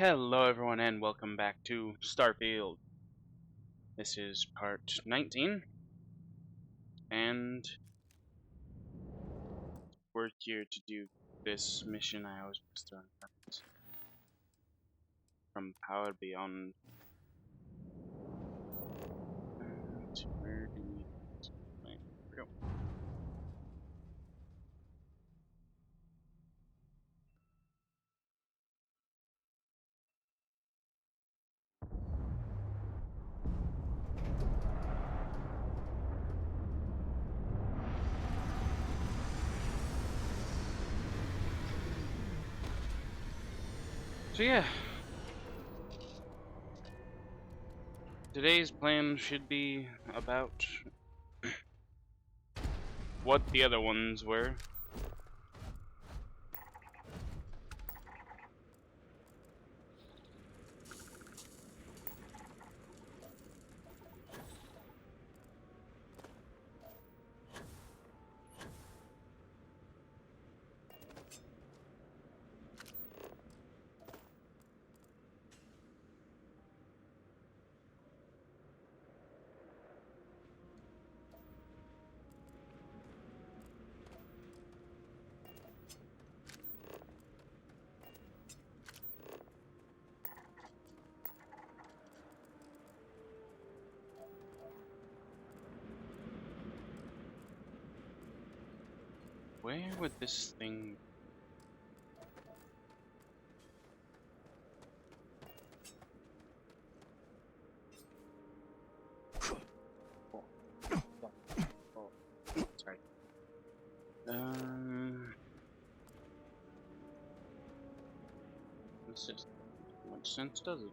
Hello everyone and welcome back to Starfield. This is part 19 and we're here to do this mission. I always mess around from Power Beyond. And where do we here we go. So yeah, today's plan should be about what the other ones were. Where would this thing sorry. This just doesn't make much sense, does it?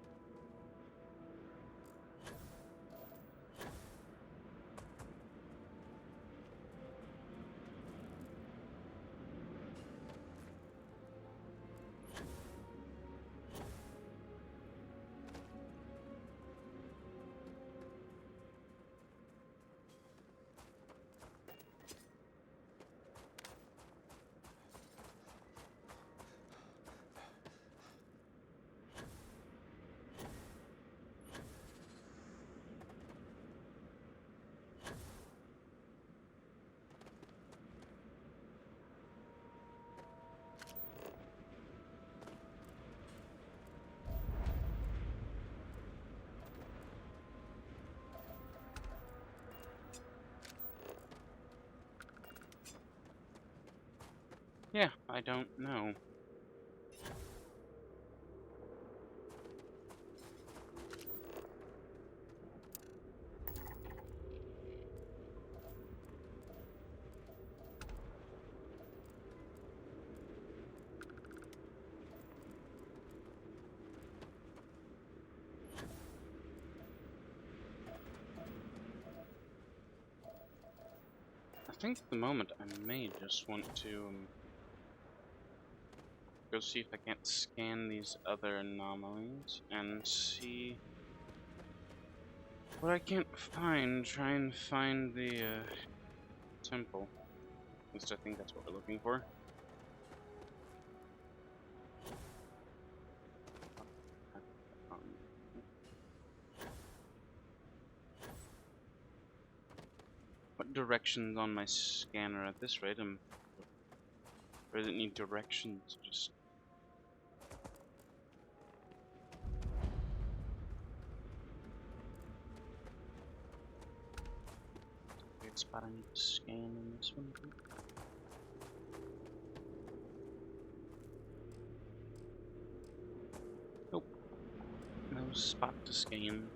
Yeah, I don't know. I think at the moment I may just want to go see if I can't scan these other anomalies and see what I can't find. Try and find the temple. At least I think that's what we're looking for. What directions on my scanner at this rate? Or does it need directions? Just weird spot I need to scan in this one. Nope, no spot to scan.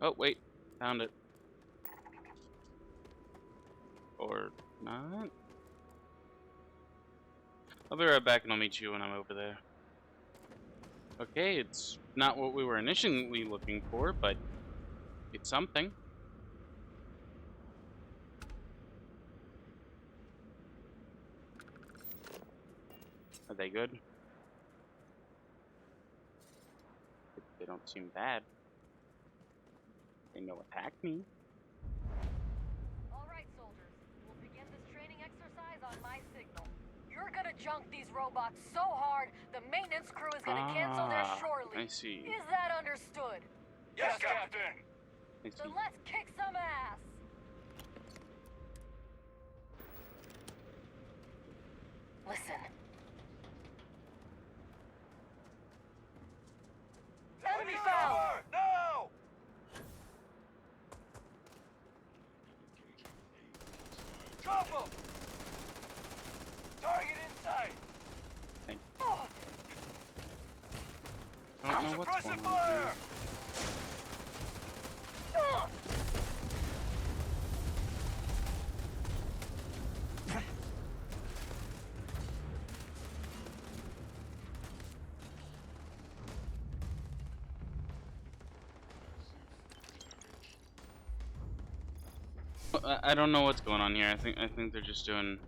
Oh wait, found it. Or not? I'll be right back and I'll meet you when I'm over there. Okay, it's not what we were initially looking for, but it's something. Are they good? They don't seem bad. They no attack me. All right, soldiers. We'll begin this training exercise on my signal. You're gonna jump sunk these robots so hard, the maintenance crew is gonna cancel their shore leave. I see. Is that understood? Yes, Captain. I see. Then let's kick some ass. Listen. Enemy found! No! Drop him! Target inside! I don't know what's Suppressive going on fire! here. I don't know what's going on here. I think they're just doing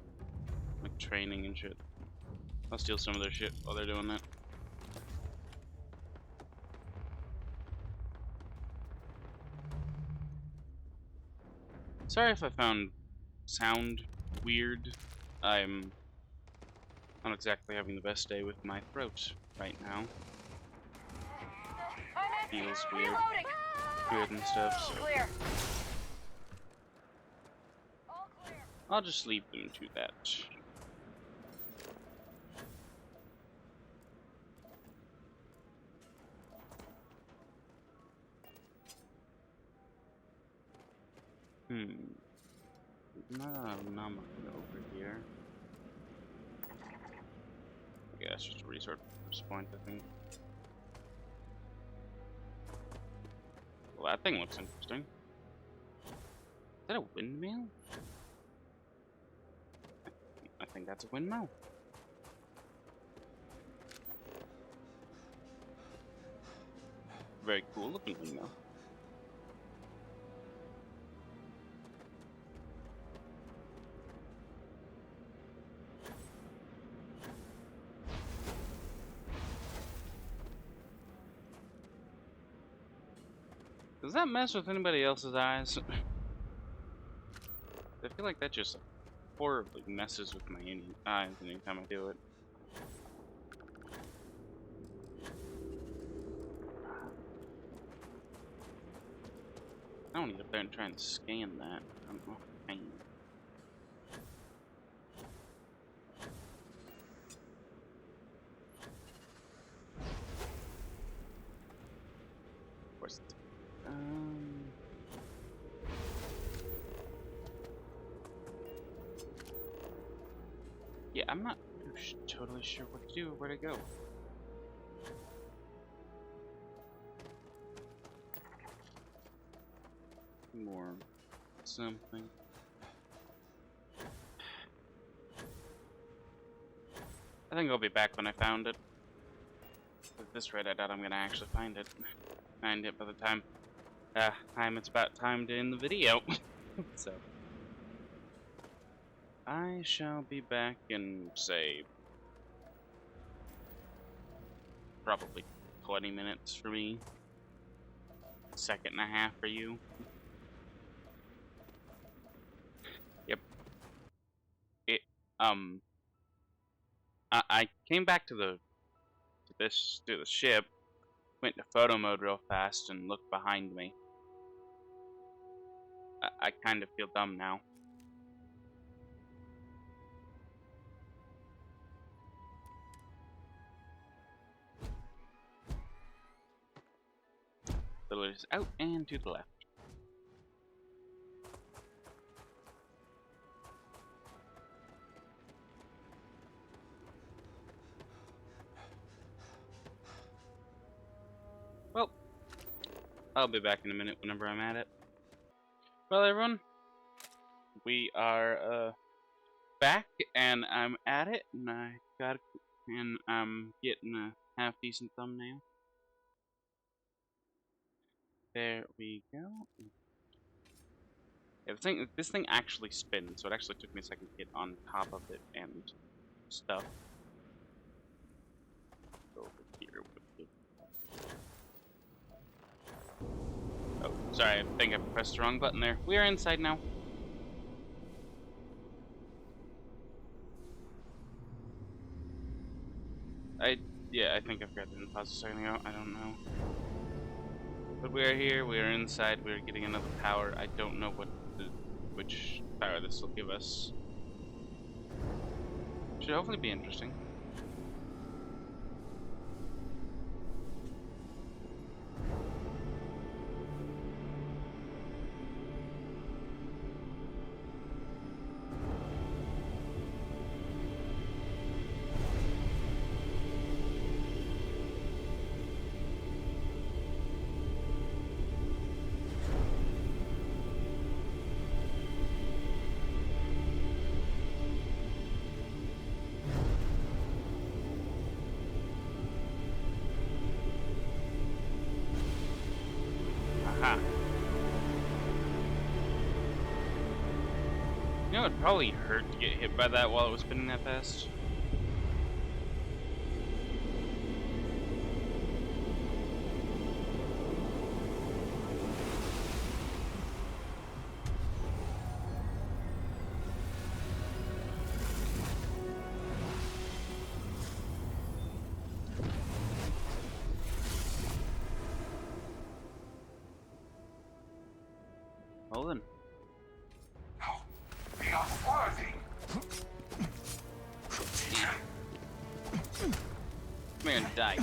like training and shit. I'll steal some of their shit while they're doing that. Sorry if I found sound weird. I'm not exactly having the best day with my throat right now. Feels weird. Weird and stuff, so Clear. All clear. I'll just leave them to that. Nothing over here. Yeah, it's just a resource point, I think. Well, that thing looks interesting. Is that a windmill? I think that's a windmill. Very cool looking windmill. Does that mess with anybody else's eyes? I feel like that just horribly messes with my eyes anytime I do it. I don't get up there and try and scan that. I don't know. Pain. Of course. Yeah, I'm not totally sure what to do or where to go. More something. I think I'll be back when I found it. At this rate, I doubt I'm gonna actually find it by the time it's about time to end the video. So I shall be back in, say, probably 20 minutes for me. Second and a half for you. Yep. I came back to the ship, went to photo mode real fast, and looked behind me. I kind of feel dumb now. The loot is out and to the left. Well, I'll be back in a minute whenever I'm at it. Well, everyone, we are back, and I'm at it, and I'm getting a half decent thumbnail. There we go. Yeah, this thing actually spins, so it actually took me a second to get on top of it and stuff. Go over here with it. Oh, sorry, I think I pressed the wrong button there. We are inside now. Yeah, I think I forgot to pause a second ago. I don't know. But we are here. We are inside. We are getting another power. I don't know which power this will give us. Should hopefully be interesting. Aha. You know, it probably hurt to get hit by that while it was spinning that fast. Well then. No, we are worthy. Come here and die.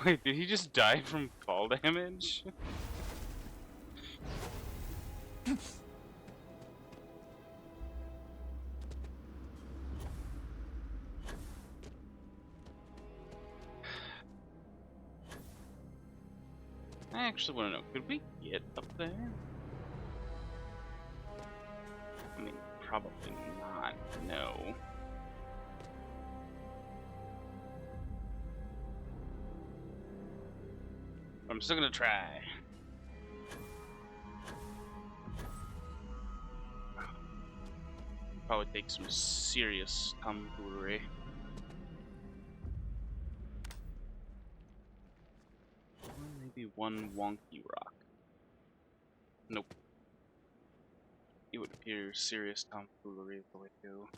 Wait, did he just die from fall damage? I actually want to know, could we get up there? I mean, probably not, no. But I'm still gonna try. Probably take some serious tomfoolery. Or maybe one wonky rock. Nope. It would appear serious tomfoolery is the way to go.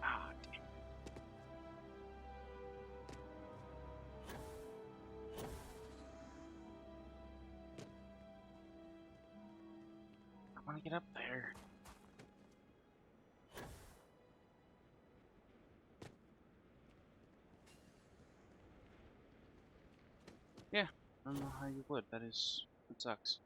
Ah, damn. I want to get up there. Yeah, I don't know how you would. That sucks.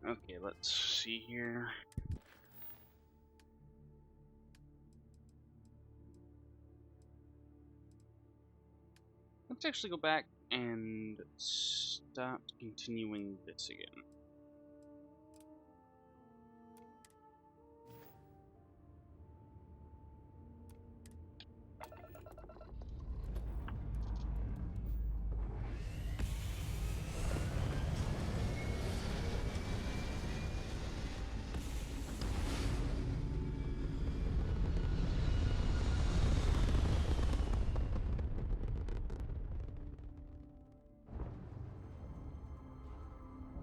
Okay, let's see here. Let's actually go back and stop continuing this again.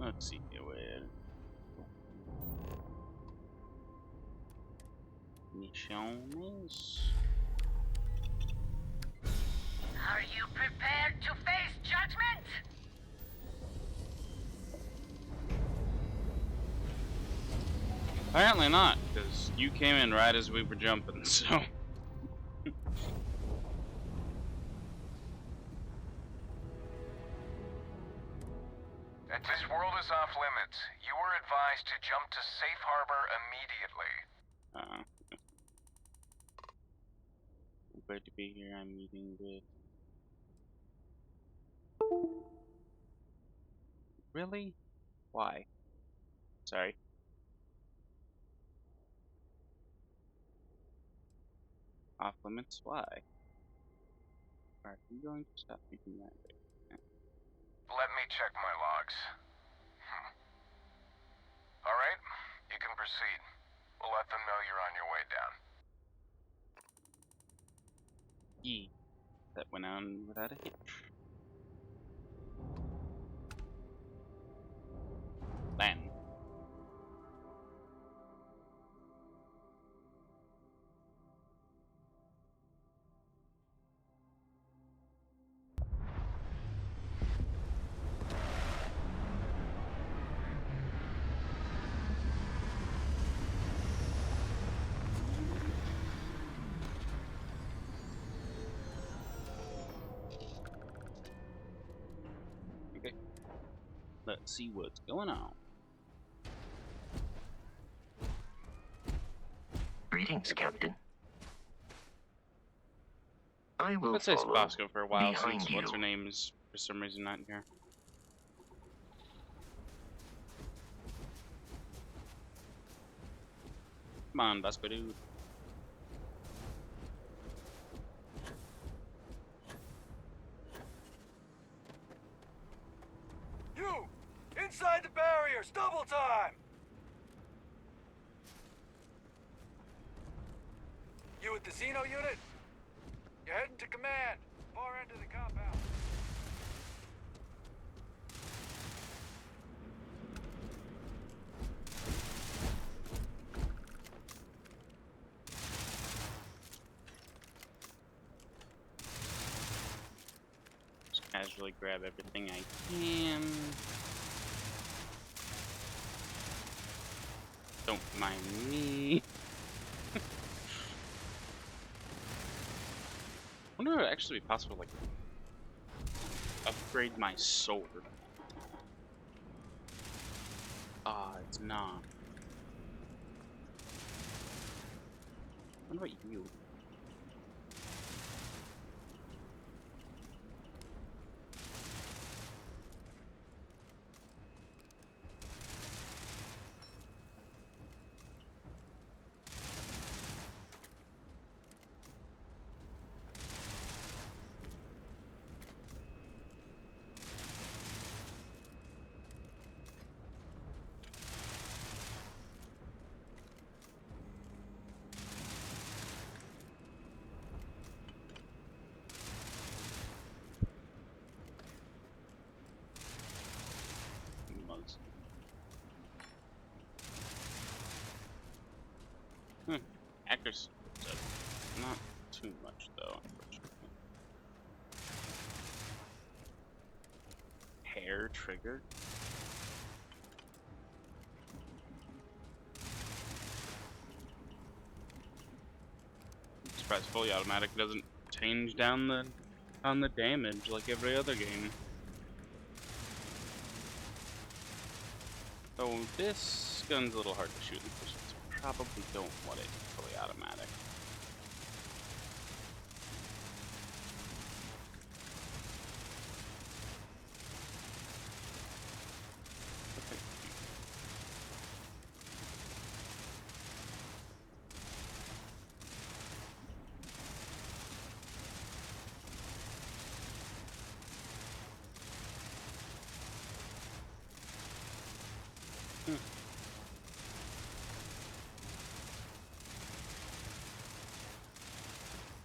Let's see here where Misiones. Are you prepared to face judgment? Apparently not, because you came in right as we were jumping, so. This world is off limits. You were advised to jump to safe harbor immediately. I'm glad to be here. I'm meeting with. Really? Why? Sorry. Off limits? Why? Are you going to stop thinking that way? Let me check my logs. proceed. We'll let them know you're on your way down. That went on without a hitch. Land. Okay. Let's see what's going on. Greetings, Captain. I will Let's say follow Bosco for a while behind since you. what's her name is for some reason not here. Come on, Bosco dude. You! Inside the barriers! Double time! You with the Xeno unit? You're heading to command. Far end of the compound. Just casually grab everything I can. Don't mind me. I wonder if it would actually be possible to, like, upgrade my sword. Ah, it's not. What about you? Mugs. Accuracy. Not too much though, unfortunately. Hair triggered. I'm surprised fully automatic doesn't change down the damage like every other game. So this gun's a little hard to shoot in person, so probably don't want it fully automatic. Okay.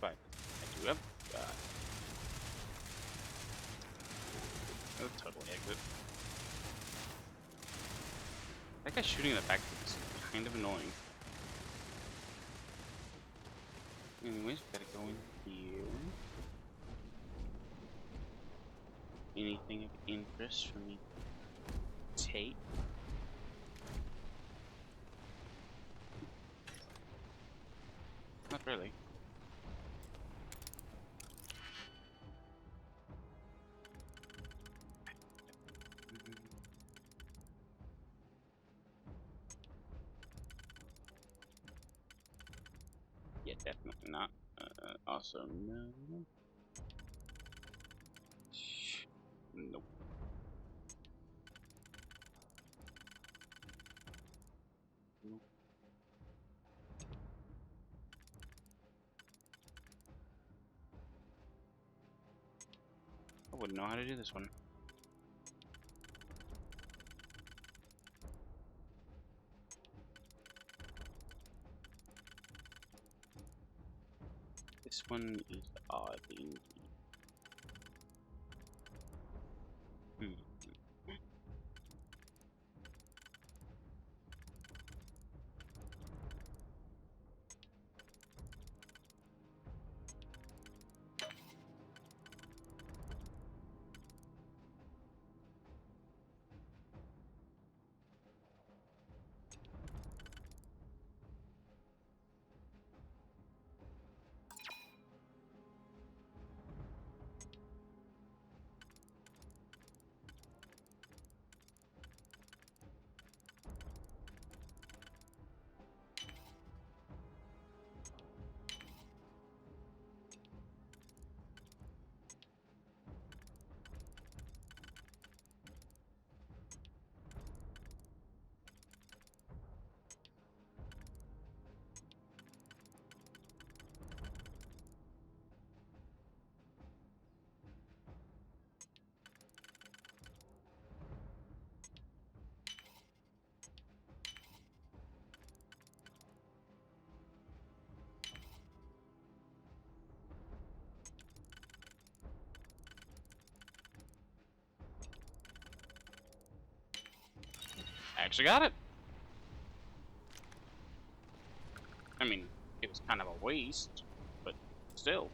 But I do have that'll totally exit. That guy shooting in the back is kind of annoying. Anyways, gotta go in here. Anything of interest for me to take? Not really. Yeah, definitely not. Also, no. Nope. Nope. I wouldn't know how to do this one. This one is odd. Hmm. I actually got it. I mean, it was kind of a waste, but still.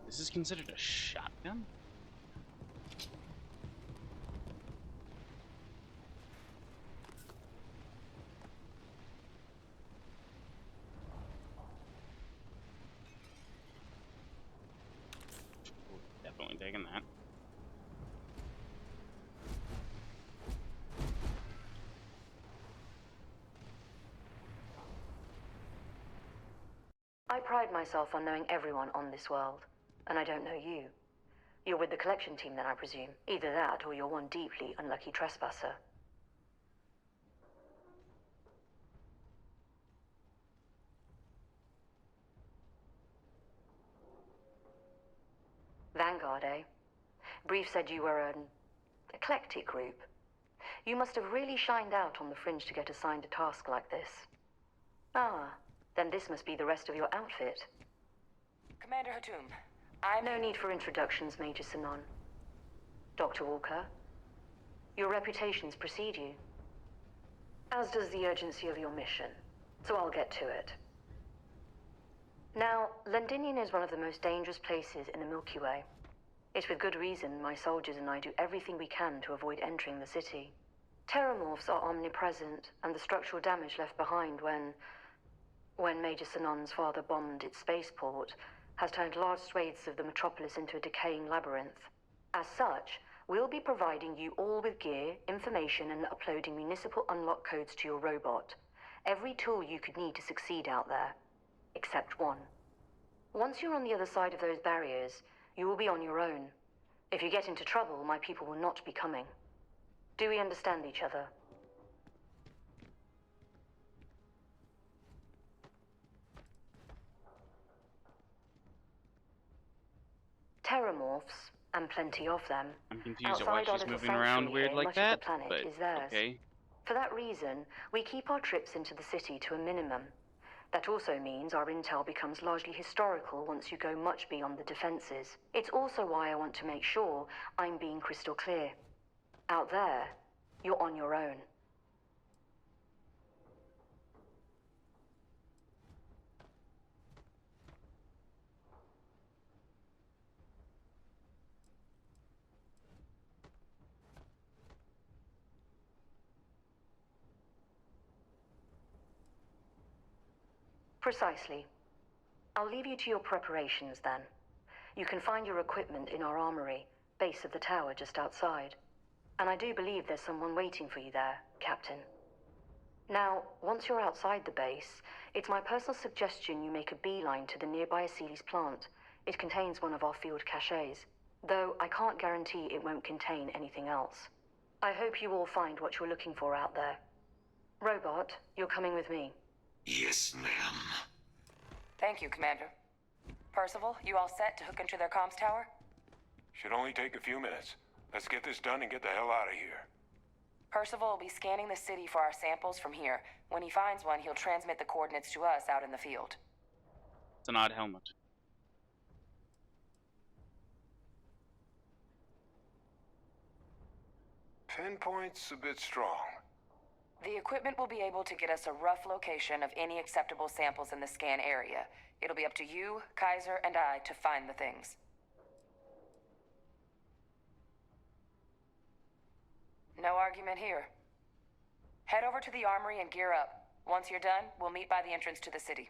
This is considered a shotgun? Definitely taking that. I pride myself on knowing everyone on this world, and I don't know you. You're with the collection team then, I presume. Either that, or you're one deeply unlucky trespasser. Vanguard, eh? Brief said you were an eclectic group. You must have really shined out on the fringe to get assigned a task like this. Ah, then this must be the rest of your outfit. Commander Hatum, No need for introductions, Major Sanon. Dr. Walker, your reputations precede you. As does the urgency of your mission, so I'll get to it. Now, Londinium is one of the most dangerous places in the Milky Way. It's with good reason my soldiers and I do everything we can to avoid entering the city. Terrormorphs are omnipresent, and the structural damage left behind when Major Sanon's father bombed its spaceport has turned large swathes of the metropolis into a decaying labyrinth. As such, we'll be providing you all with gear, information, and uploading municipal unlock codes to your robot. Every tool you could need to succeed out there. Except one. Once you're on the other side of those barriers, you will be on your own. If you get into trouble, my people will not be coming. Do we understand each other? Terrormorphs, and plenty of them, I'm confused at why outside our she's little moving around sanctuary weird here, like much that, of the planet but is theirs. okay. For that reason, we keep our trips into the city to a minimum. That also means our intel becomes largely historical once you go much beyond the defenses. It's also why I want to make sure I'm being crystal clear. Out there, you're on your own. Precisely. I'll leave you to your preparations then. You can find your equipment in our armory, base of the tower just outside. And I do believe there's someone waiting for you there, Captain. Now, once you're outside the base, it's my personal suggestion you make a beeline to the nearby Aceles plant. It contains one of our field caches, though I can't guarantee it won't contain anything else. I hope you all find what you're looking for out there. Robot, you're coming with me. Yes, ma'am. Thank you, Commander. Percival, you all set to hook into their comms tower? Should only take a few minutes. Let's get this done and get the hell out of here. Percival will be scanning the city for our samples from here. When he finds one, he'll transmit the coordinates to us out in the field. It's an odd helmet. Pinpoint's a bit strong. The equipment will be able to get us a rough location of any acceptable samples in the scan area. It'll be up to you, Kaiser, and I to find the things. No argument here. Head over to the armory and gear up. Once you're done, we'll meet by the entrance to the city.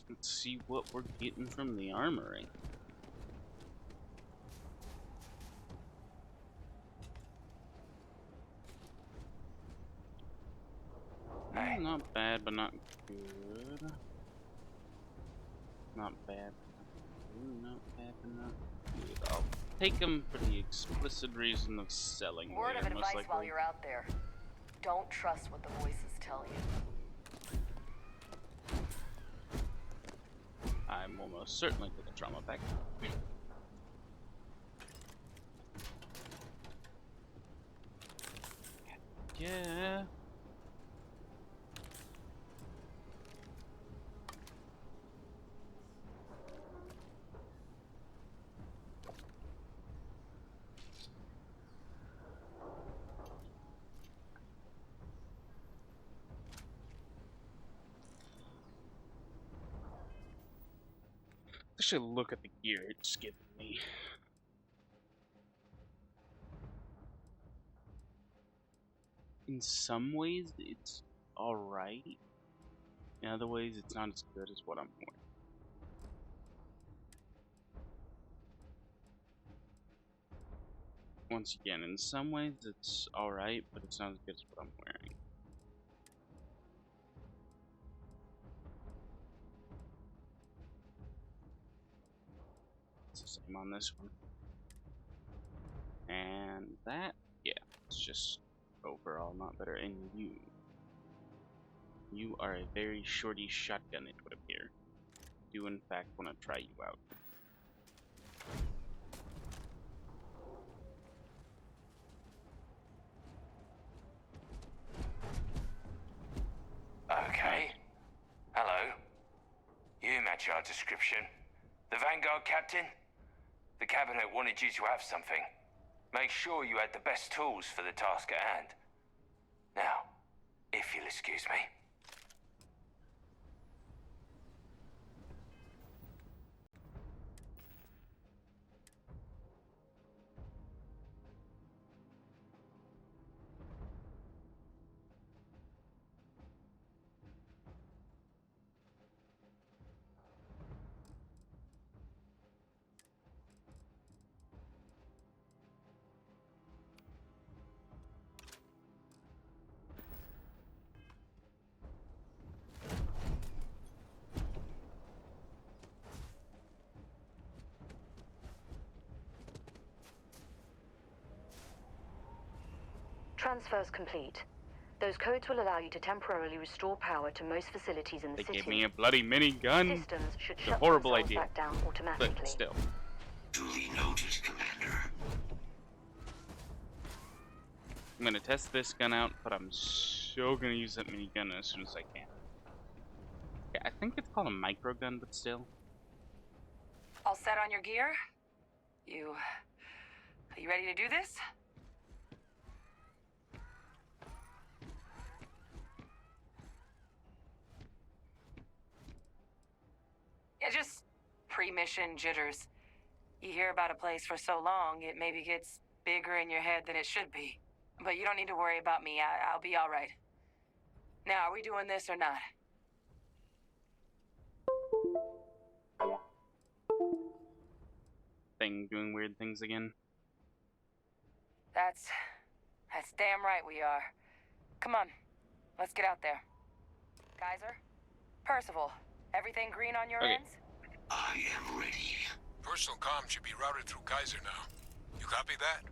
Let's see what we're getting from the armory. Hey. Not bad, but not good. Not bad, but not good. Not bad, but not good. I'll take them for the explicit reason of selling Word of later, most advice likely. while you're out there. Don't trust what the voices tell you. I will most certainly take a trauma pack. Yeah. I should look at the gear it's giving me. In some ways, it's alright. In other ways, it's not as good as what I'm wearing. Once again, in some ways, it's alright, but it's not as good as what I'm wearing. It's the same on this one. And that, yeah, it's just overall not better. And you are a very shorty shotgun, it would appear. Do in fact want to try you out. Okay. Hello. You match our description. The Vanguard captain? The cabinet wanted you to have something. Make sure you had the best tools for the task at hand. Now, if you'll excuse me. Transfers complete. Those codes will allow you to temporarily restore power to most facilities in the They city. gave me a bloody minigun. Systems should It's a shut horrible themselves idea. back down automatically. But still. Duly noted, Commander. I'm gonna test this gun out, but I'm so gonna use that minigun as soon as I can. Yeah, I think it's called a microgun, but still. All set on your gear? Are you ready to do this? Yeah, just pre-mission jitters. You hear about a place for so long, it maybe gets bigger in your head than it should be. But you don't need to worry about me. I'll be all right. Now, are we doing this or not? Thing doing weird things again. That's damn right we are. Come on, let's get out there. Kaiser? Percival, everything green on your Okay. ends? I am ready. Personal comm should be routed through Kaiser now. You copy that?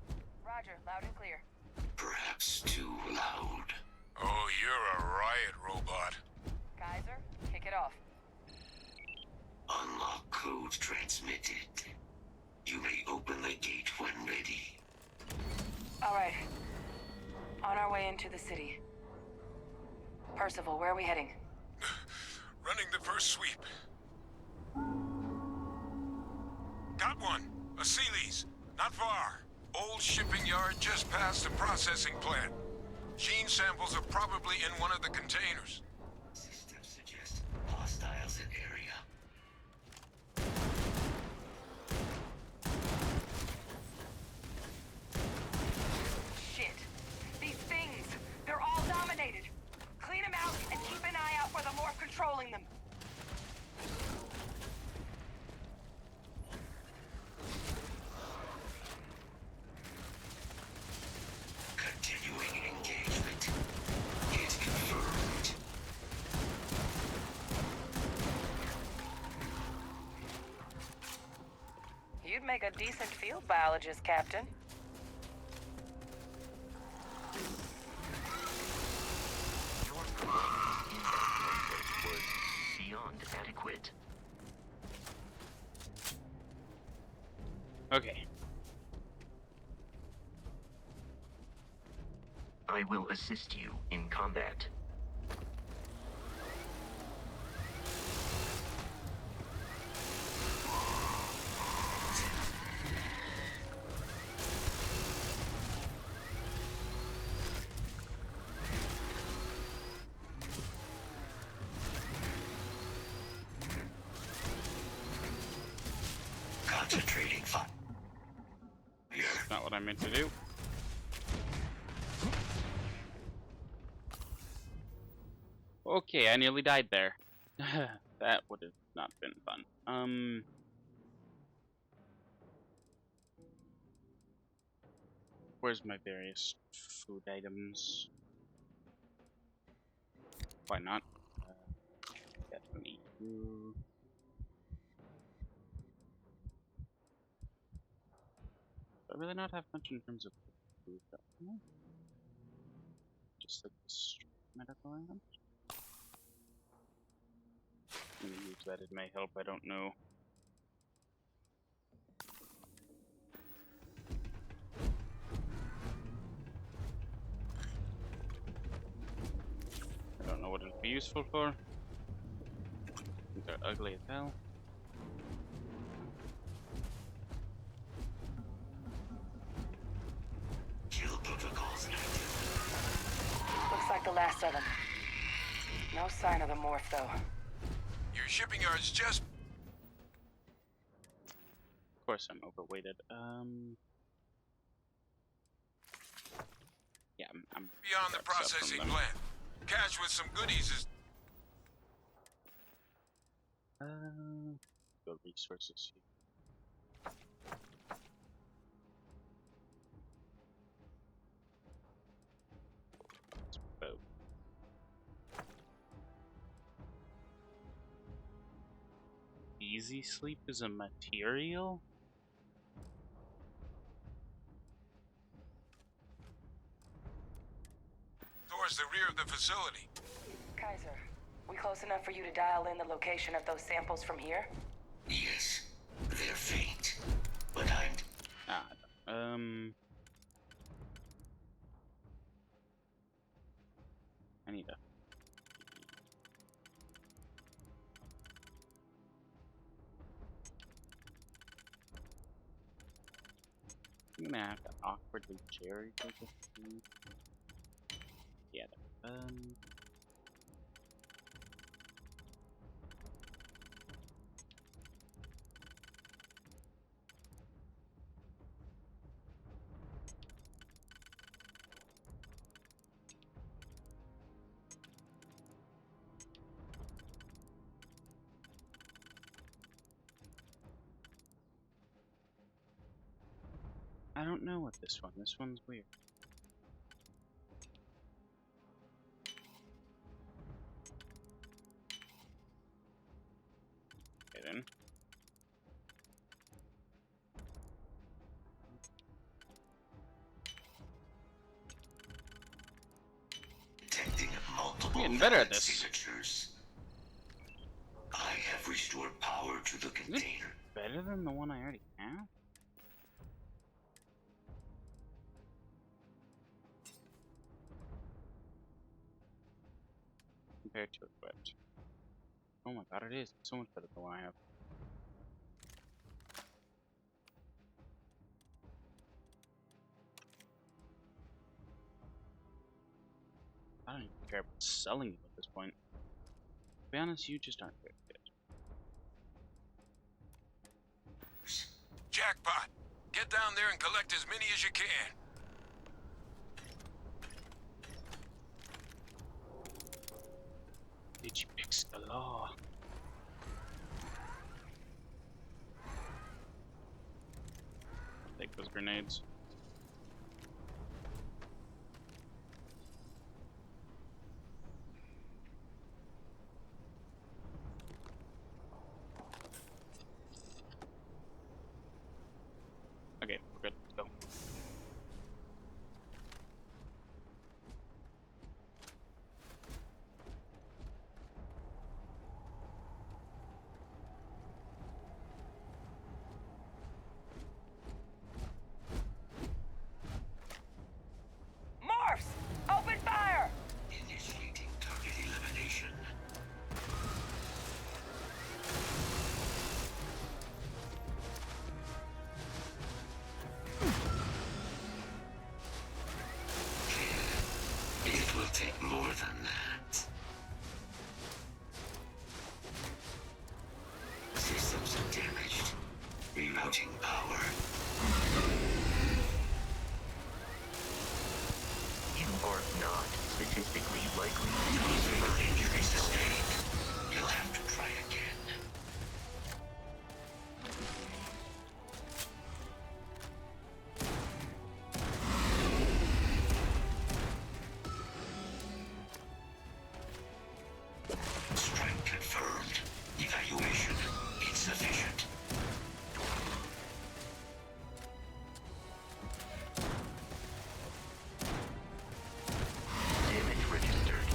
Roger, loud and clear. Perhaps too loud. Oh, you're a riot robot. Kaiser, kick it off. Unlock code transmitted. You may open the gate when ready. All right. On our way into the city. Percival, where are we heading? Running the first sweep. Got one. A Sealy's. Not far. Old shipping yard just past the processing plant. Gene samples are probably in one of the containers. Systems suggest hostiles in area. Shit. These things, they're all dominated. Clean them out and keep an eye out for the morph controlling them. Continuing engagement. Hit confirmed. You'd make a decent field biologist, Captain. Your performance in that process was beyond adequate. Okay. I will assist you in combat. Concentrating fire. That's not what I meant to do. Okay, I nearly died there. That would have not been fun. Where's my various food items? Why not? Definitely do. Do I really not have much in terms of food? No? Just like this medical item? I'm gonna use that. It may help, I don't know. I don't know what it'd be useful for. They're ugly as hell. Kill protocols active. Looks like the last of them. No sign of the morph, though. Your shipping yard's just Of course I'm overweighted. Yeah, I'm beyond the got stuff from processing them. plant. Cash with some goodies is Go resources here. Boat. Easy sleep is a material? towards the rear of the facility. Kaiser, we close enough for you to dial in the location of those samples from here? Yes, they're faint, but I'm I need a. I'm gonna have to awkwardly cherry pick a few. Yeah. I don't know what this one. This one's weird. Okay then. detecting multiple I'm getting better at valid this. signatures. I have restored power to the container. Better than the one I already have? compared to equipped. Oh my god, it is. It's so much better than what I have. I don't even care about selling you at this point. To be honest, you just aren't very good. Jackpot! Get down there and collect as many as you can. Digipix galore. Take those grenades. Okay, we're good. Let's go. Morphs! Open fire! Initiating target elimination. It will take more than that. Systems are damaged. Rerouting power. You are not statistically likely to Multiple survive. injuries sustained. You'll have to try again. Strike confirmed. Evaluation insufficient. Damage registered.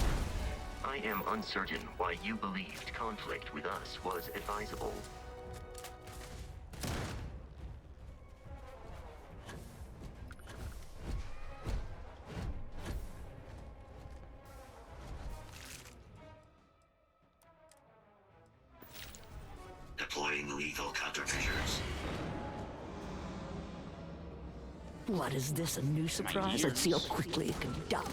I am uncertain why you believed conflict with us was advisable. Deploying lethal countermeasures. What is this, a new surprise? Let's see how quickly it can be done.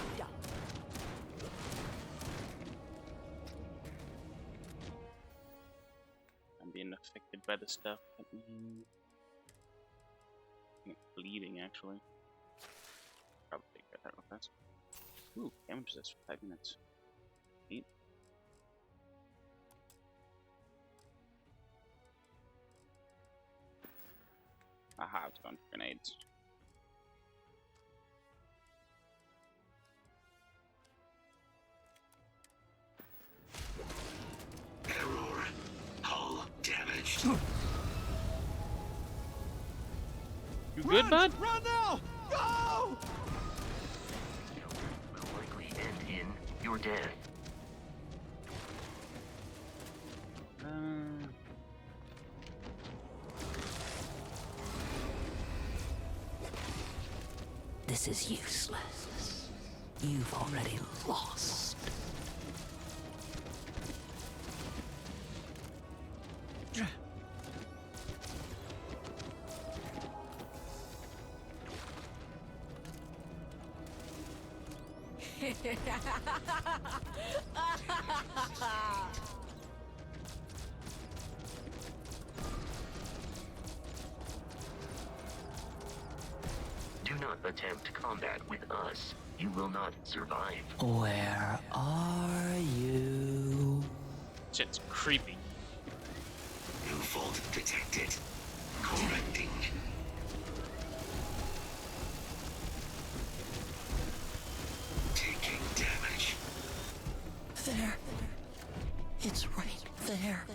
I'm being affected by the stuff. I'm bleeding, actually. Probably take that real fast. Ooh, damage resist for 5 minutes. Neat. Aha, I was going for grenades. Error. Hull damaged. You good, bud? Run now! Go! Will likely end in your death. This is useless. You've already lost. Do not attempt combat with us. You will not survive. Where are you? Shit's creepy. New fault detected. Correcting. Taking damage. There. It's right there.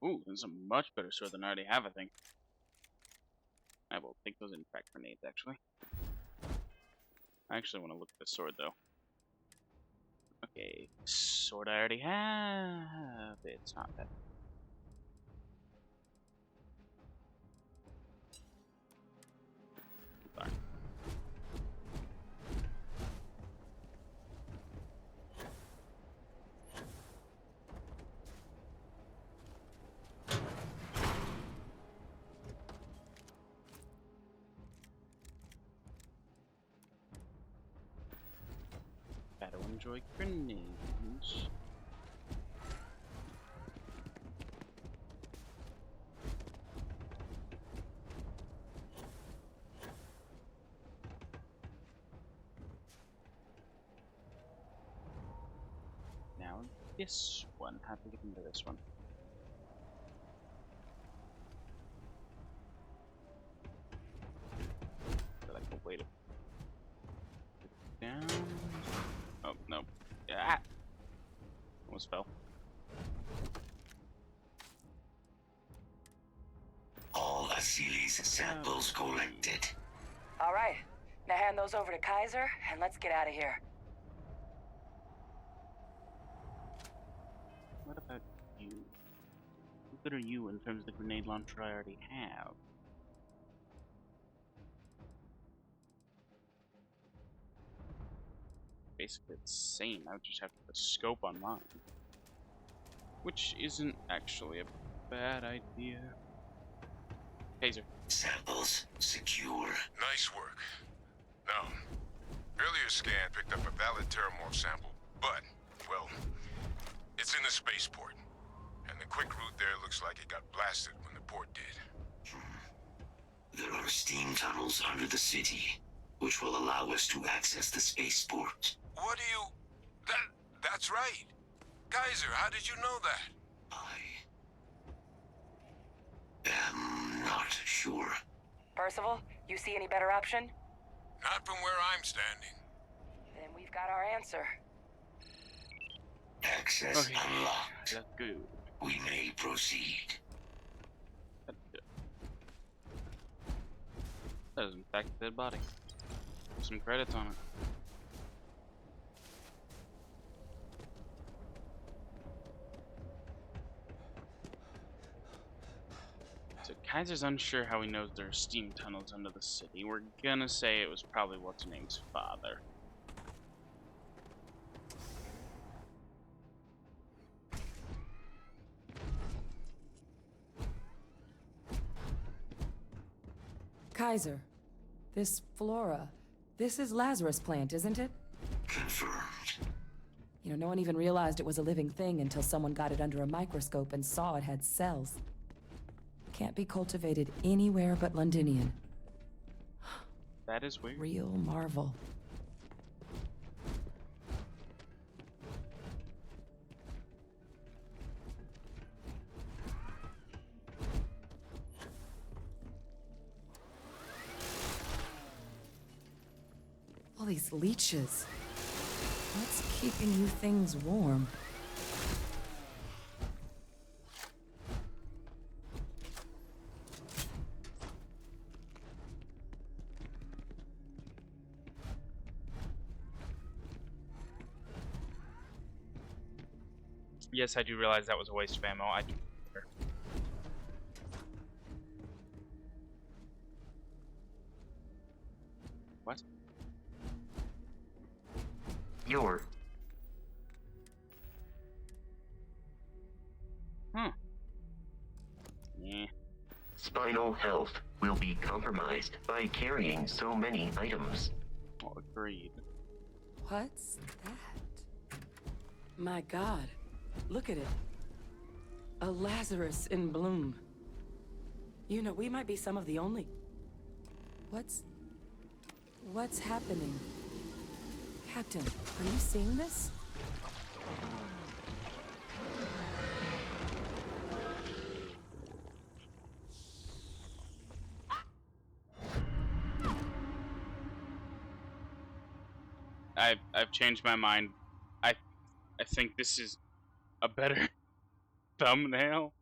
Ooh, this is a much better sword than I already have, I think. I will take those in fact grenades, actually. I actually want to look at the sword, though. Okay, sword I already have. It's not bad. enjoy grenades. Now this one. How to get into this one? Like a way to down. Oh no! Ah, almost fell. All Asili's samples collected. All right. Now hand those over to Kaiser, and let's get out of here. What about you? How good are you in terms of the grenade launcher I already have? Basically the same. I would just have to put a scope on mine, which isn't actually a bad idea. Taser. Samples secure. Nice work. Now, earlier scan picked up a valid terrormorph sample, but, well, it's in the spaceport. And the quick route there looks like it got blasted when the port did. There are steam tunnels under the city, which will allow us to access the spaceport. What do you... That's right. Kaiser, how did you know that? I am not sure. Percival, you see any better option? Not from where I'm standing. Then we've got our answer. Access Okay, unlocked. that's good. We may proceed. That is in fact a dead body. Some credits on it. So Kaiser's unsure how he knows there are steam tunnels under the city. We're gonna say it was probably what's-her-name's father. Kaiser, this flora, this is Lazarus plant, isn't it? Confirmed. You know, no one even realized it was a living thing until someone got it under a microscope and saw it had cells. Can't be cultivated anywhere but Londinian. That is weird. Real marvel. All these leeches. What's keeping you things warm? Yes, I do realize that was a waste of ammo. I do. What? You're... Yeah. Spinal health will be compromised by carrying so many items. Well, agreed. What's that? My God, look at it. A Lazarus in bloom. You know, we might be some of the only... What's happening? Captain, are you seeing this? I've changed my mind. I think this is a better thumbnail.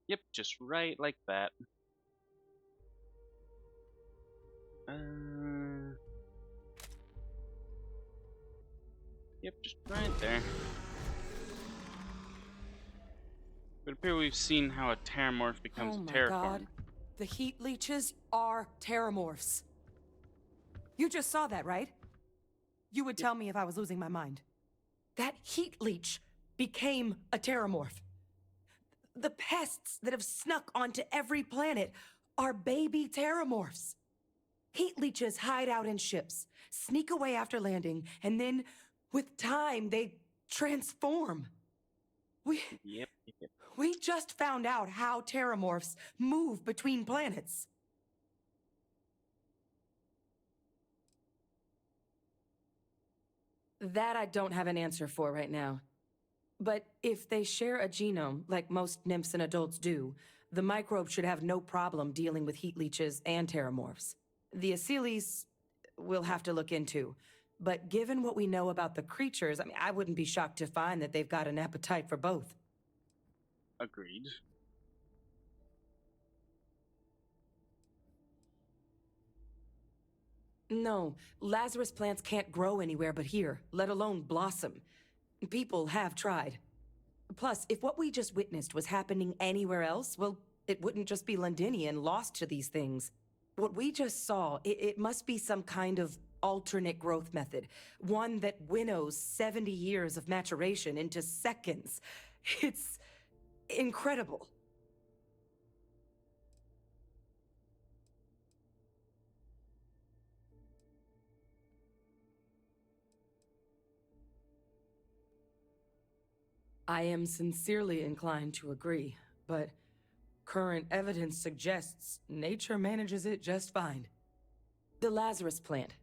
Yep, just right like that. Yep, just right there. It appears we've seen how a terrormorph becomes a terraform. God. The heat leeches are terrormorphs. You just saw that, right? You would tell me if I was losing my mind. That heat leech became a terrormorph. The pests that have snuck onto every planet are baby terrormorphs. Heat leeches hide out in ships, sneak away after landing, and then, with time, they transform. Yep. We just found out how terrormorphs move between planets. That I don't have an answer for right now. But if they share a genome, like most nymphs and adults do, the microbe should have no problem dealing with heat leeches and terrormorphs. The Aciles we'll have to look into. But given what we know about the creatures, I wouldn't be shocked to find that they've got an appetite for both. Agreed. No, Lazarus plants can't grow anywhere but here, let alone blossom. People have tried. Plus, if what we just witnessed was happening anywhere else, well, it wouldn't just be Londinian lost to these things. What we just saw, it must be some kind of alternate growth method. One that winnows 70 years of maturation into seconds. It's incredible. I am sincerely inclined to agree, but current evidence suggests nature manages it just fine. The Lazarus plant.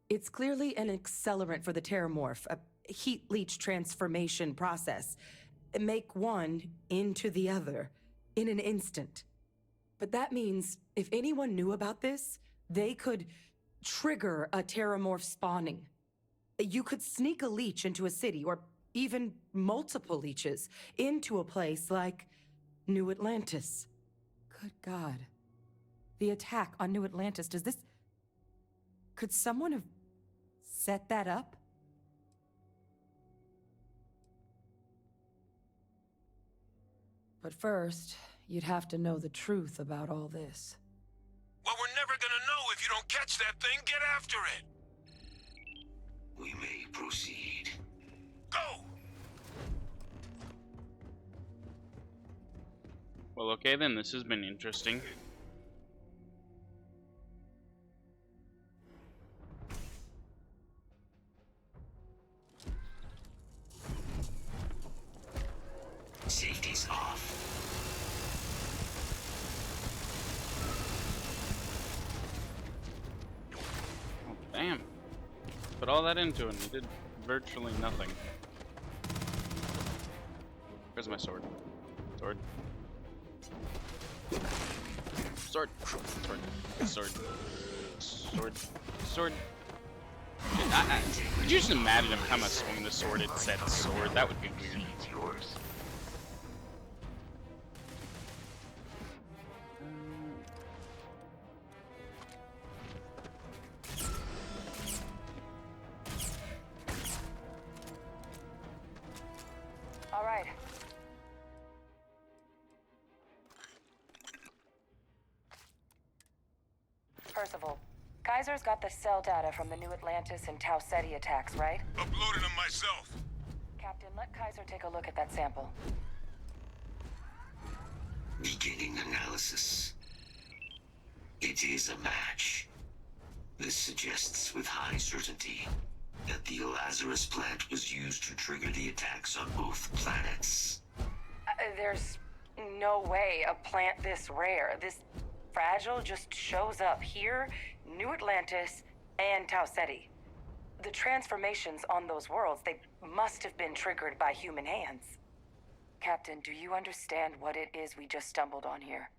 It's clearly an accelerant for the terrormorph, a heat leech transformation process. Make one into the other in an instant. But that means if anyone knew about this, they could trigger a terrormorph spawning. You could sneak a leech into a city, or even multiple leeches, into a place like New Atlantis. Good God. The attack on New Atlantis, could someone have set that up? But first, you'd have to know the truth about all this. Well, we're never gonna know if you don't catch that thing. Get after it! We may proceed. Go! Well, okay then, this has been interesting. Safety's off. Oh, damn. Put all that into it and it did virtually nothing. Where's my sword? Sword. Sword. Sword. Sword. Sword. Sword. Could you just imagine every time I swung the sword it said sword? That would be weird. It's yours. All right. Percival, Kaiser's got the cell data from the New Atlantis and Tau Ceti attacks, right? Uploaded them myself. Captain, let Kaiser take a look at that sample. Beginning analysis. It is a match. This suggests with high certainty that the Lazarus plant was used to trigger the attacks on both planets. There's no way a plant this rare, this fragile, just shows up here, New Atlantis, and Tau Ceti. The transformations on those worlds, they must have been triggered by human hands. Captain, do you understand what it is we just stumbled on here?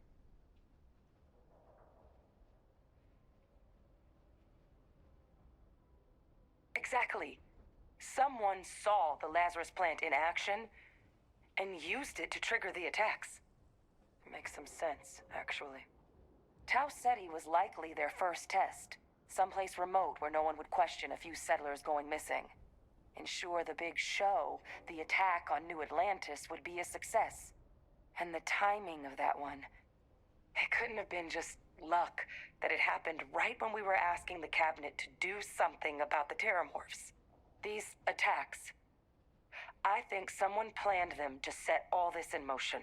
Exactly. Someone saw the Lazarus plant in action and used it to trigger the attacks. Makes some sense, actually. Tau Ceti was likely their first test, someplace remote where no one would question a few settlers going missing. Ensure the big show, the attack on New Atlantis, would be a success. And the timing of that one, it couldn't have been just luck that it happened right when we were asking the cabinet to do something about the terrormorphs. These attacks, I think someone planned them to set all this in motion.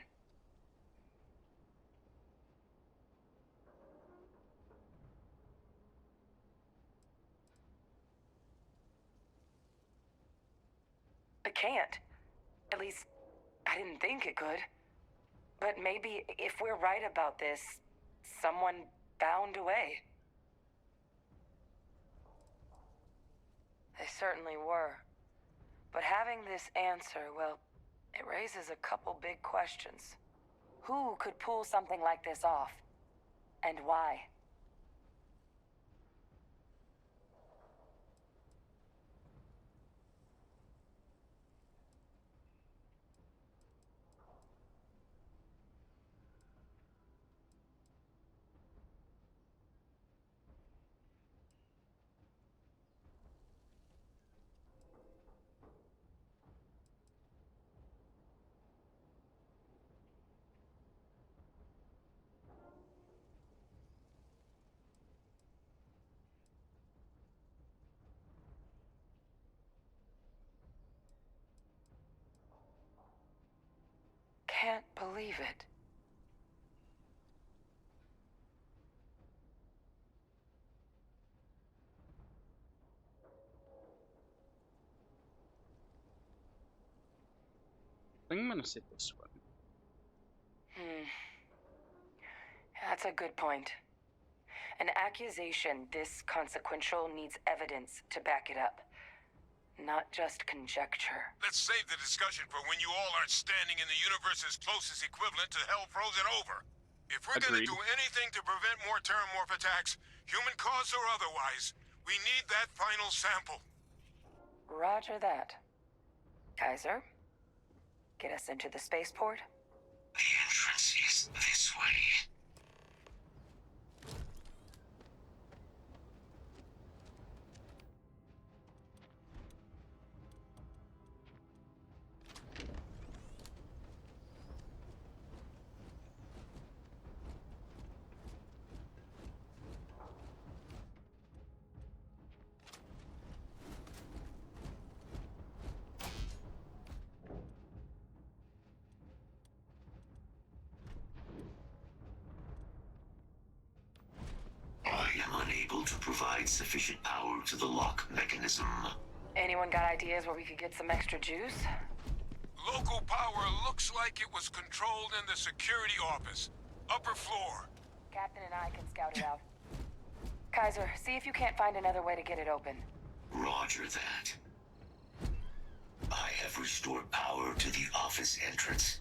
can't. At least, I didn't think it could. But maybe if we're right about this, someone found a way. They certainly were. But having this answer, well, it raises a couple big questions. Who could pull something like this off? And why? Can't believe it. I think I'm gonna sit this one. That's a good point. An accusation this consequential needs evidence to back it up, not just conjecture. Let's save the discussion for when you all aren't standing in the universe's closest equivalent to hell frozen over. If we're gonna Agreed. do anything to prevent more terrormorph attacks, human caused or otherwise, we need that final sample. Roger that. Kaiser, get us into the spaceport? The entrance is this way. I am unable to provide sufficient power to the lock mechanism. Anyone got ideas where we could get some extra juice? Local power looks like it was controlled in the security office. Upper floor. Captain and I can scout it out. Kaiser, see if you can't find another way to get it open. Roger that. I have restored power to the office entrance.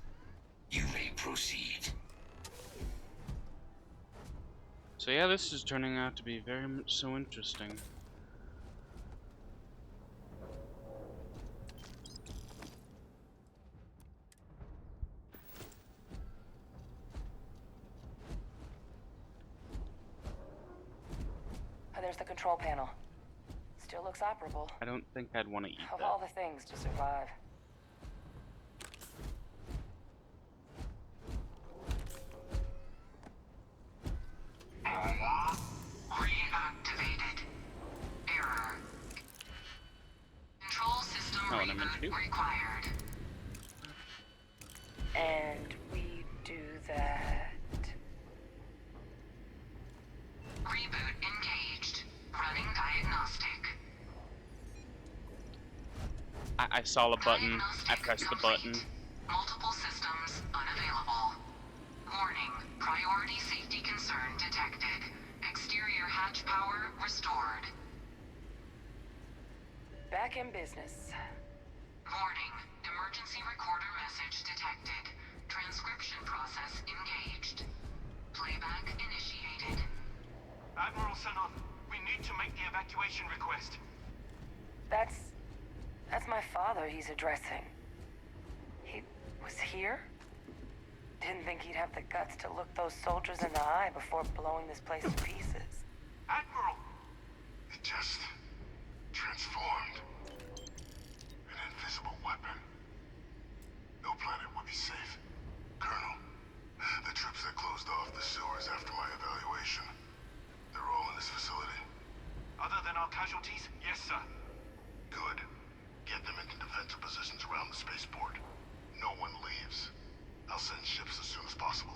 You may proceed. So yeah, this is turning out to be very much so interesting. There's the control panel. Still looks operable. I don't think I'd want to eat Of that. all the things to survive. Reactivated. Error. Control system Not what I meant to do. required. And we do that. Reboot engaged. Running diagnostic. I saw a button. I pressed the button. Multiple systems unavailable. Warning. Priority safety concern detected. Exterior hatch power restored. Back in business. Warning. Emergency recorder message detected. Transcription process engaged. Playback initiated. Admiral Sanon, we need to make the evacuation request. That's my father he's addressing. He was here? Didn't think he'd have the guts to look those soldiers in the eye before blowing this place to pieces. Admiral! It just transformed. An invisible weapon. No planet would be safe. Colonel, the troops that closed off the sewers after my evaluation, they're all in this facility. Other than our casualties? Yes, sir. Good. Get them into defensive positions around the spaceport. No one leaves. I'll send ships as soon as possible.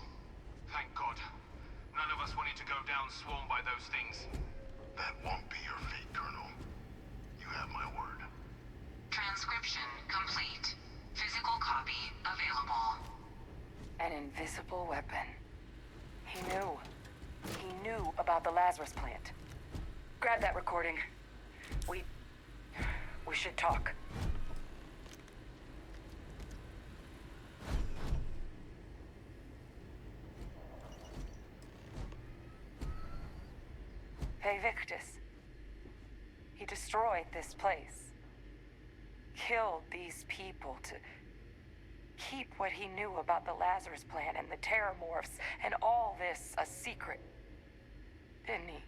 Thank God. None of us wanted to go down swarmed by those things. That won't be your fate, Colonel. You have my word. Transfer Transcription complete. Physical copy available. An invisible weapon. He knew. He knew about the Lazarus plant. Grab that recording. We should talk. Hey, Victus. He destroyed this place. Killed these people to keep what he knew about the Lazarus plant and the terrormorphs and all this a secret. Didn't he?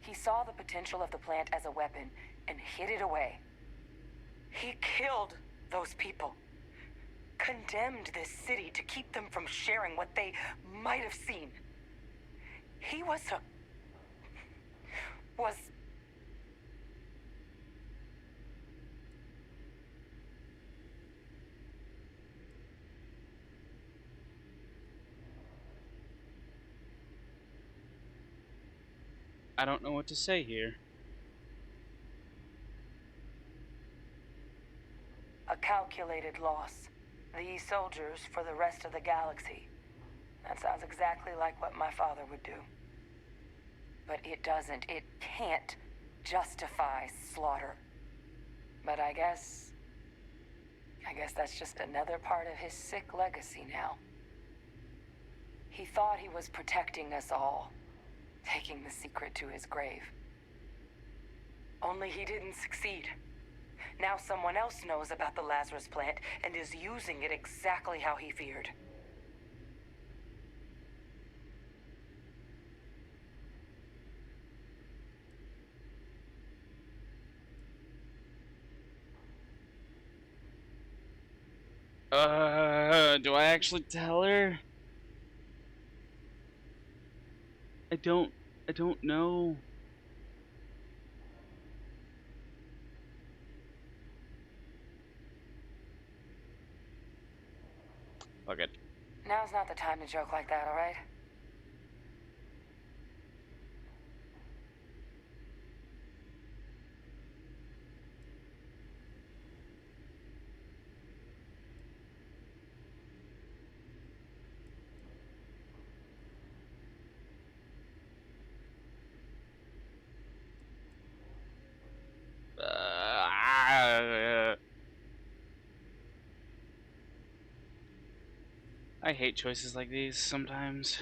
He saw the potential of the plant as a weapon and hid it away. He killed those people. Condemned this city to keep them from sharing what they might have seen. He was I don't know what to say here. a calculated loss. These soldiers for the rest of the galaxy. That sounds exactly like what my father would do. But it doesn't. It can't justify slaughter. But I guess that's just another part of his sick legacy now. He thought he was protecting us all, taking the secret to his grave. Only he didn't succeed. Now someone else knows about the Lazarus plant and is using it exactly how he feared. Do I actually tell her? I don't know. Fuck it. Now's not the time to joke like that, all right? I hate choices like these sometimes.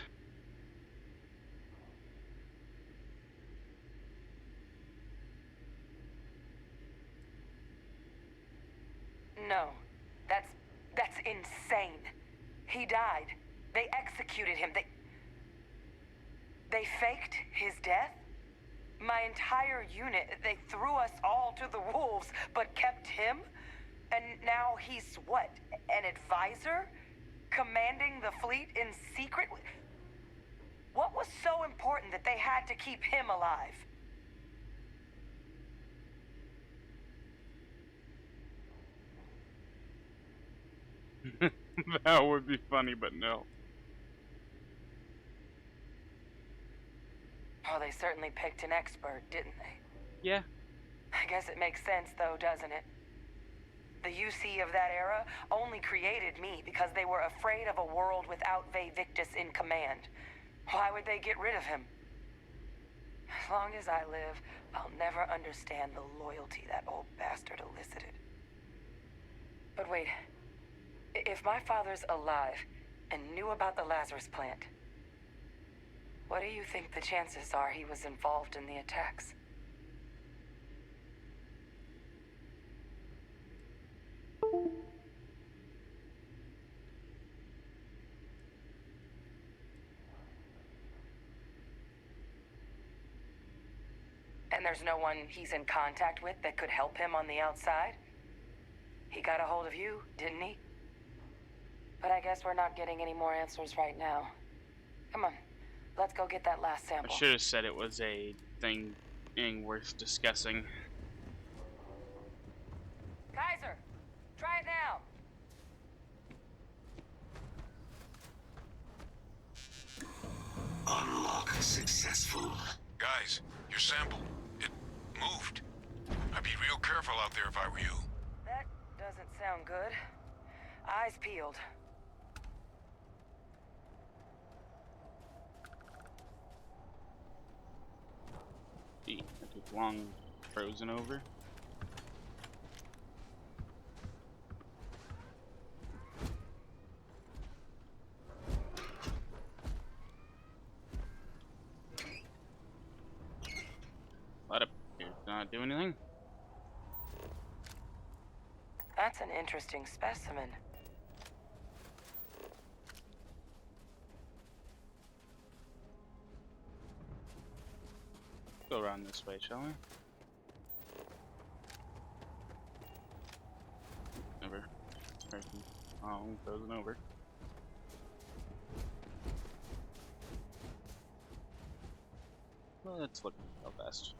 No. That's insane. He died. They executed him. They faked his death? My entire unit, they threw us all to the wolves, but kept him? And now he's what? An advisor? Commanding the fleet in secret? What was so important that they had to keep him alive? That would be funny, but no. Oh, they certainly picked an expert, didn't they? Yeah. I guess it makes sense, though, doesn't it? The UC of that era only created me because they were afraid of a world without Ve Victus in command. Why would they get rid of him? As long as I live, I'll never understand the loyalty that old bastard elicited. But wait, if my father's alive and knew about the Lazarus plant, what do you think the chances are he was involved in the attacks? And there's no one he's in contact with that could help him on the outside? He got a hold of you, didn't he? But I guess we're not getting any more answers right now. Come on, let's go get that last I sample. should have said it was a thing worth discussing. Kaiser, try it now. Unlock successful. Guys, your sample, it moved. I'd be real careful out there if I were you. That doesn't sound good. Eyes peeled. That took long, frozen over. Let it not do anything. That's an interesting specimen. Go around this way, shall we? Never. Oh, frozen over. Well, let's look how fast.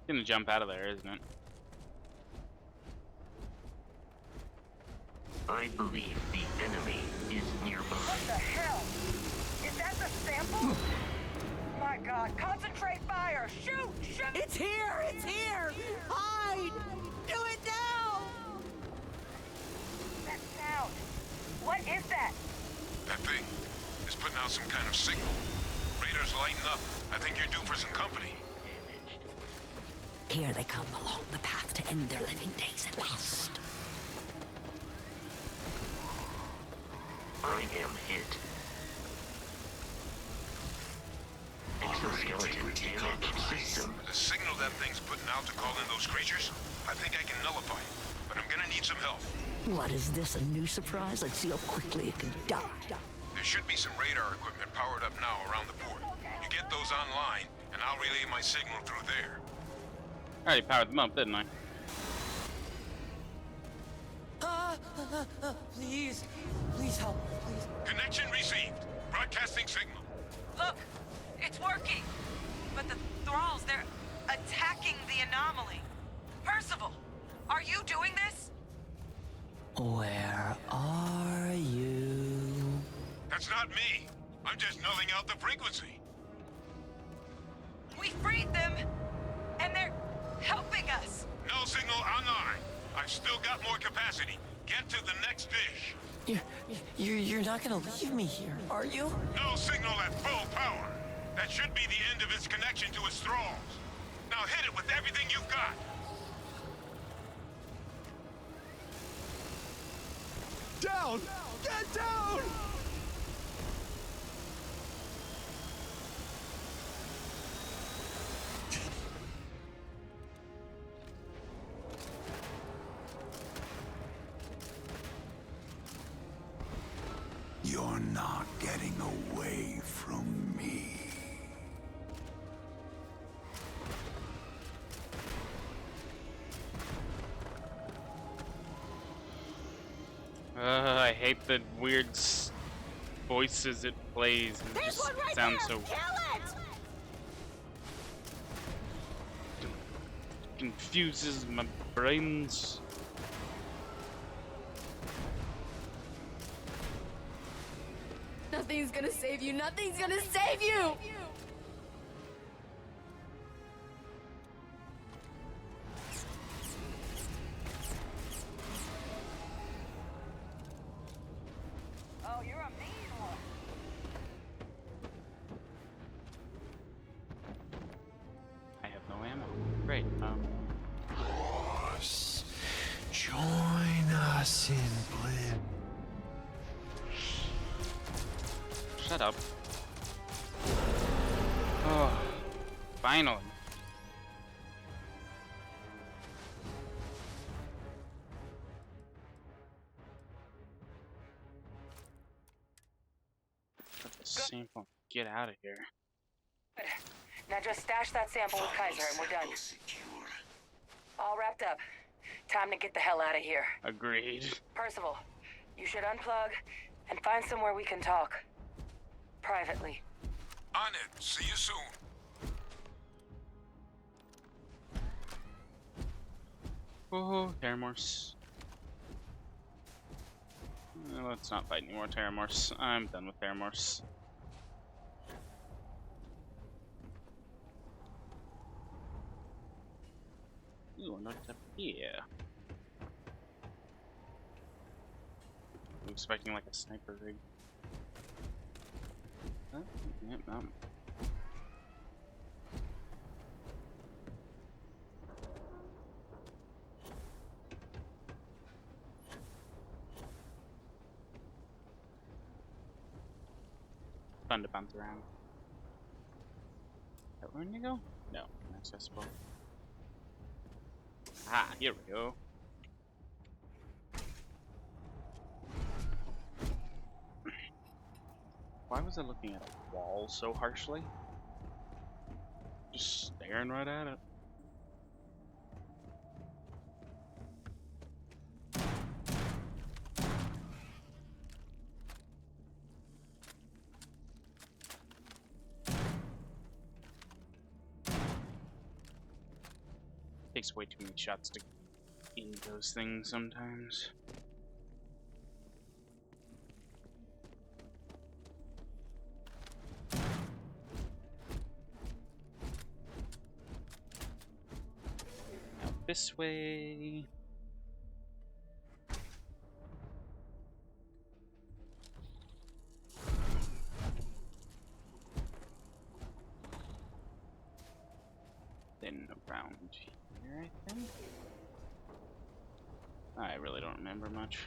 Gonna jump out of there, isn't it? I believe the enemy is nearby. What the hell? Is that the sample? My God, concentrate fire! Shoot! Shoot! It's here! It's here! Hide! Do it now! That sound. What is that? That thing is putting out some kind of signal. Radar's lighting up. I think you're due for some company. Here they come along the path to end their living days at last. I am hit. Exoskeleton damage system. The signal that thing's putting out to call in those creatures, I think I can nullify it, but I'm gonna need some help. What is this, a new surprise? Let's see how quickly it can die. There should be some radar equipment powered up now around the port. You get those online, and I'll relay my signal through there. I already powered them up, didn't I? Please. Please help. Please. Connection received. Broadcasting signal. Look, it's working. But the thralls, they're attacking the anomaly. Percival, are you doing this? Where are you? That's not me. I'm just nulling out the frequency. We freed them, and they're helping us. No signal online. I've still got more capacity. Get to the next dish. You're not gonna leave me here, are you? No signal at full power. That should be the end of its connection to its thralls. Now hit it with everything you've got. Down! Get down! You're not getting away from me. I hate the weird voices it plays. It There's just one right sounds there! so Kill it! confuses my brains. Nothing's gonna save you. Nothing's gonna save you! Oh, you're a mean one. I have no ammo. Great. Horse, join us in bliss. Shut up. Finally. Got the sample. Get out of here. Good. Now just stash that sample with Kaiser and we're done. All wrapped up. Time to get the hell out of here. Agreed. Percival, you should unplug and find somewhere we can talk. Privately. On it. See you soon. Oh, terrormorphs. Let's not fight any more terrormorphs. I'm done with terrormorphs. Ooh, what's up here? I'm expecting like a sniper rig. Oh, yep, fun to bounce around. Is that where we need to go? No, inaccessible. Ah, here we go. Why was I looking at a wall so harshly? Just staring right at it. Takes way too many shots to end those things sometimes. Now this way. Then around here, I think. I really don't remember much.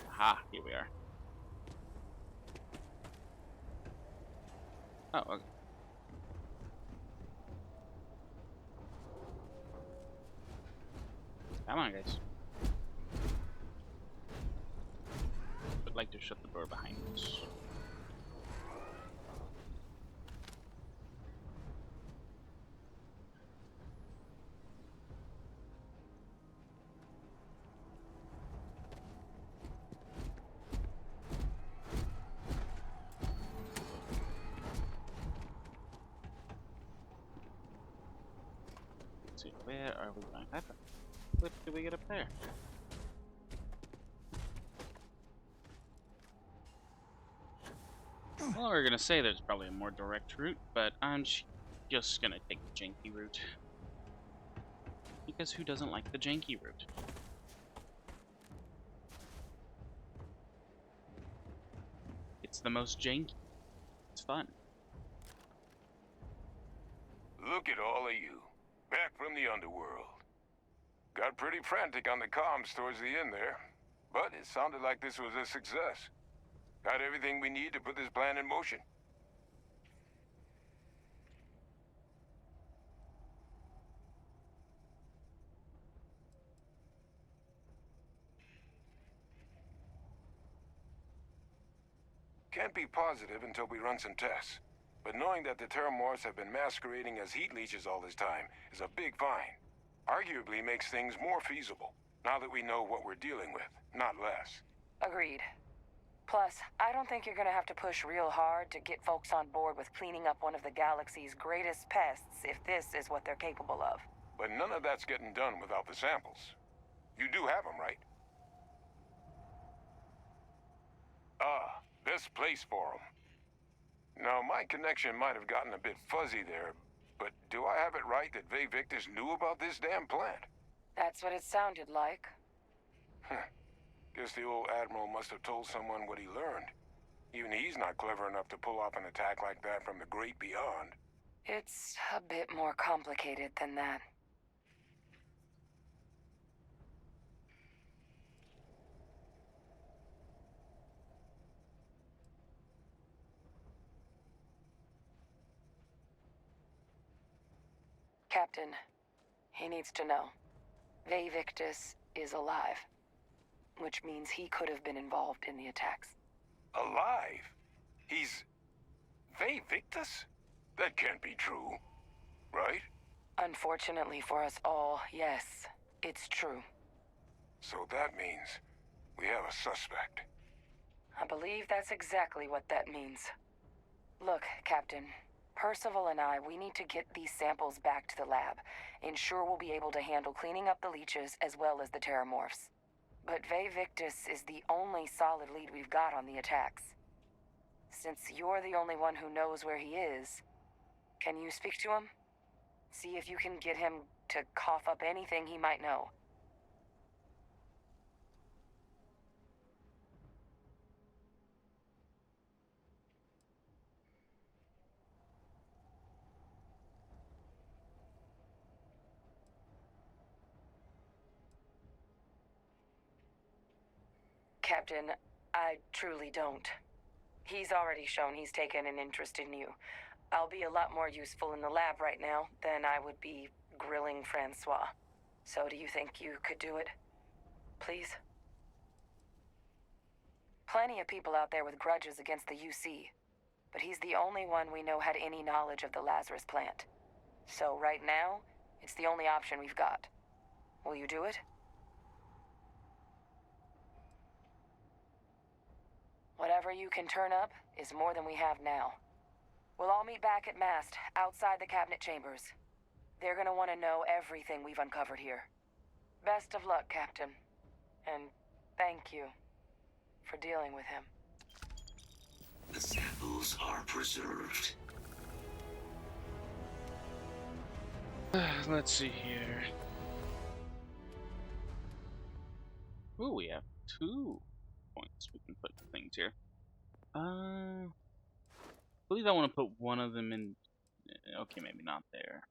Aha, here we are. Oh, okay. Come on, guys. Would like to shut the door behind us. Let's see, where are we going? What do we get up there? Well, we're gonna say there's probably a more direct route, but I'm just gonna take the janky route. Because who doesn't like the janky route? It's the most janky. It's fun. Look at all of you. Back from the underworld. Got pretty frantic on the comms towards the end there. But it sounded like this was a success. Got everything we need to put this plan in motion. Can't be positive until we run some tests. But knowing that the terrormorphs have been masquerading as heat leeches all this time is a big find. Arguably makes things more feasible, now that we know what we're dealing with, not less. Agreed. Plus, I don't think you're gonna have to push real hard to get folks on board with cleaning up one of the galaxy's greatest pests if this is what they're capable of. But none of that's getting done without the samples. You do have them, right? Ah, this place for them. Now, my connection might have gotten a bit fuzzy there, but do I have it right that Vay Victus knew about this damn plant? That's what it sounded like. Guess the old Admiral must have told someone what he learned. Even he's not clever enough to pull off an attack like that from the great beyond. It's a bit more complicated than that. Captain, he needs to know. Ve Victus is alive, which means he could have been involved in the attacks. Alive? He's... Ve Victus? That can't be true, right? Unfortunately for us all, yes, it's true. So that means we have a suspect. I believe that's exactly what that means. Look, Captain, Percival and I, we need to get these samples back to the lab. Ensure we'll be able to handle cleaning up the leeches as well as the terrormorphs. But Ve Victus is the only solid lead we've got on the attacks. Since you're the only one who knows where he is, can you speak to him? See if you can get him to cough up anything he might know. Captain, I truly don't. He's already shown he's taken an interest in you. I'll be a lot more useful in the lab right now than I would be grilling Francois. So do you think you could do it? Please? Plenty of people out there with grudges against the UC, but he's the only one we know had any knowledge of the Lazarus plant. So right now, it's the only option we've got. Will you do it? Whatever you can turn up is more than we have now. We'll all meet back at Mast, outside the cabinet chambers. They're gonna want to know everything we've uncovered here. Best of luck, Captain. And thank you for dealing with him. The samples are preserved. Let's see here. Ooh, we have 2 points we can put things here. I believe I want to put one of them in. Okay, maybe not there.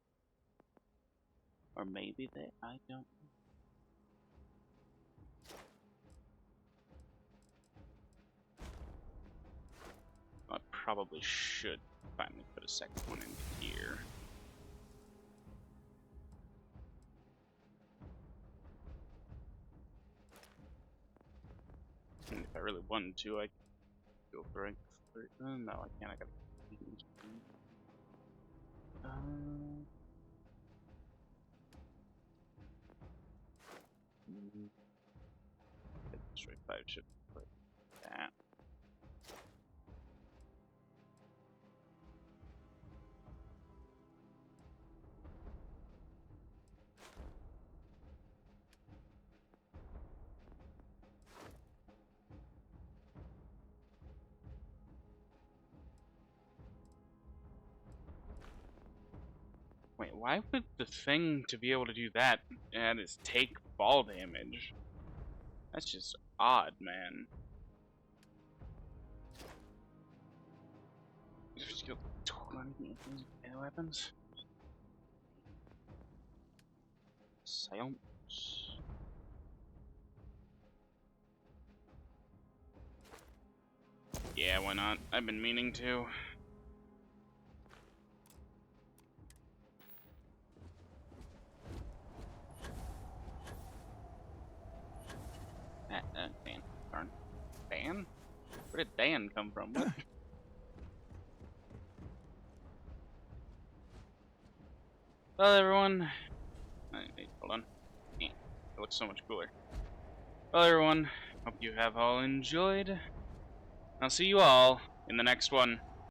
Or maybe there. I don't know. I probably should finally put a second one in here. And if I really wanted to, I could go for it. No, I can't. I gotta. Destroy 5 should put that. Wait, why would the thing to be able to do that and is take fall damage? That's just odd, man. Just go 20 melee weapons. Silence. Yeah, why not? I've been meaning to. Dan. Darn. Dan? Where did Dan come from? What? Well, everyone. Wait, hold on. It looks so much cooler. Well, everyone. Hope you have all enjoyed. I'll see you all in the next one.